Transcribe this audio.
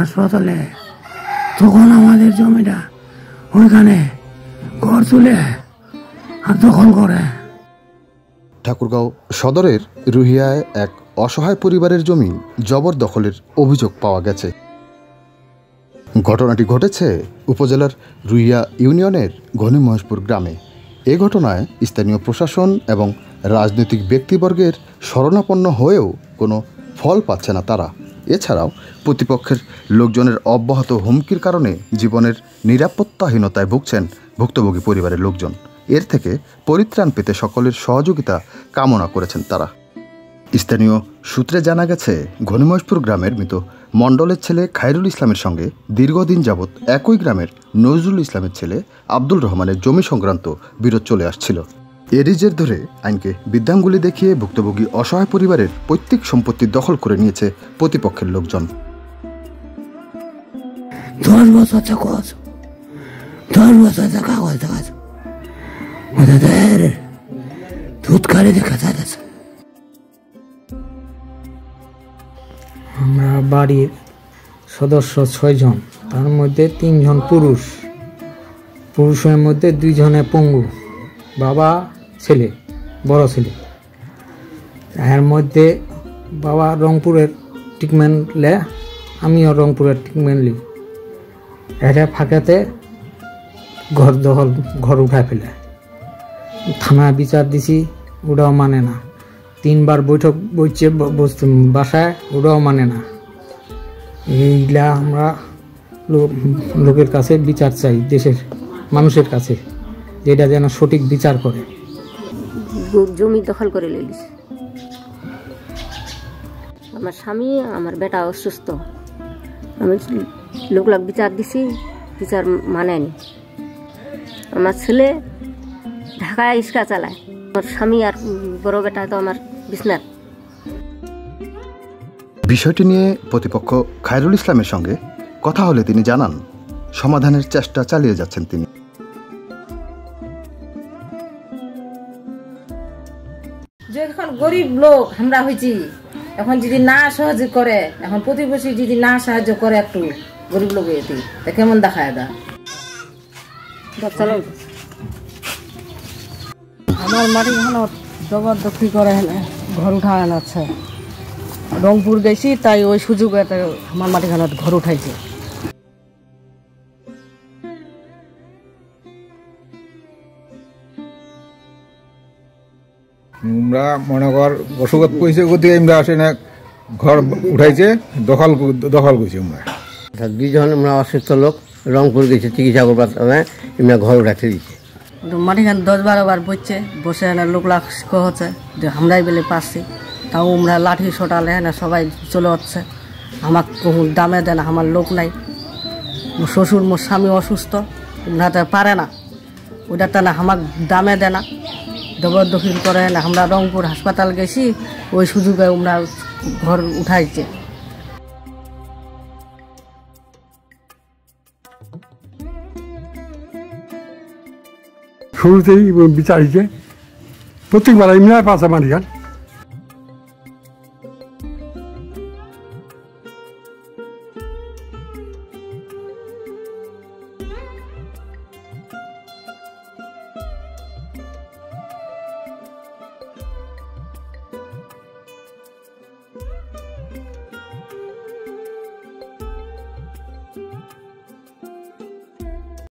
হাসপাতালে, তখন আমাদের জমিটা ওইখানে ঘর তুলে আর দখল করে। ঠাকুরগাঁও সদরের রুহিয়ায় এক অসহায় পরিবারের জমি জবরদখলের অভিযোগ পাওয়া গেছে। ঘটনাটি ঘটেছে উপজেলার রুহিয়া ইউনিয়নের ঘনিমহেশপুর গ্রামে। এ ঘটনায় স্থানীয় প্রশাসন এবং রাজনৈতিক ব্যক্তিবর্গের শরণাপন্ন হয়েও কোনো ফল পাচ্ছে না তারা। এছাড়াও প্রতিপক্ষের লোকজনের অব্যাহত হুমকির কারণে জীবনের নিরাপত্তাহীনতায় ভুগছেন ভুক্তভোগী পরিবারের লোকজন। এর থেকে পরিত্রাণ পেতে সকলের সহযোগিতা কামনা করেছেন তারা। স্থানীয় সূত্রে জানা গেছে, ঘনিমহেশপুর গ্রামের মৃত মণ্ডলের ছেলে খায়রুল ইসলামের সঙ্গে দীর্ঘদিন যাবৎ একই গ্রামের নজরুল ইসলামের ছেলে আব্দুল রহমানের জমি সংক্রান্ত বিরোধ চলে আসছিল। এরই জের ধরে আইনকে বৃদ্ধাঙ্গুলি দেখিয়ে ভুক্তভোগী অসহায় পরিবারের পৈতৃক সম্পত্তি দখল করে নিয়েছে প্রতিপক্ষের লোকজন। 10 বছর কাগজ, 10 বছর কাগজ দেখাচ্ছে, ওদের দুধকারি দেখা যাচ্ছে। আমরা বাড়ির সদস্য 6 জন, তার মধ্যে 3 জন পুরুষ। পুরুষের মধ্যে 2 জনে পঙ্গু, বাবা ছেলে, বড় ছেলে। এর মধ্যে বাবা রংপুরের ট্রিটমেন্ট লে, আমিও রংপুরের ট্রিটমেন্ট লি। এর ফাঁকাতে ঘর উঠায় ফেলে। থানা বিচার দিছি, ওটাও মানে না। 3 বার বৈঠক বসছে বাসায়, ওটাও মানে না। এইগুলা আমরা লোকের কাছে বিচার চাই, দেশের মানুষের কাছে, যেটা যেন সঠিক বিচার করে। জমি দখল করে লিস। আমার স্বামী, আমার বেটা অসুস্থ, আমি লোক বিচার দিছি, বিচার মানেনি। আমার ছেলে ঢাকায় ইস্কা চালায়, আমার স্বামী আর বড় বেটা তো আমার বিছনার। বিষয়টি নিয়ে প্রতিপক্ষ খায়রুল ইসলামের সঙ্গে কথা হলে তিনি জানান, সমাধানের চেষ্টা চালিয়ে যাচ্ছেন তিনি। যে এখন গরিব লোক আমরা হয়েছি, এখন যদি না সাহায্য করে, এখন প্রতিবেশী যদি না সাহায্য করে একটু গরিব লোক এতে কেমন দেখায় দা। আমার মাটি এখন জবরদস্তি করে ঘর উঠায় আনাচ্ছে। রংপুর গেছি, তাই ওই সুযোগে আমার মাটিখানে ঘর উঠাইছে। আমরা মনে কর অসুখত পয়সা গতি আমরা আসে না, ঘর উঠাইছে, দখল করছি আমরা। 2 জন আমরা অসুস্থ লোক রংপুর গেছি চিকিৎসা করবার, আমরা ঘর উঠাতে দিচ্ছি। মাটিখানে 10-12 বার বসে লোক লাখ হচ্ছে যে আমরাই বেলে পাচ্ছি, তাও আমরা লাঠি সোটালে না সবাই চলে যাচ্ছে। আমার দামে দেয় না, আমার লোক নাই। মোর শ্বশুর, মোর স্বামী অসুস্থ, ওরা তো পারে না, ওটা তো না আমার দামে দেয় না, জবরদখল করে না। আমরা রংপুর হাসপাতাল গেছি, ওই সুযোগে আমরা ঘর উঠাইছে। শুরুতেই বিচার হয়েছে, প্রত্যেকবার এমনি পাশে মাটি খান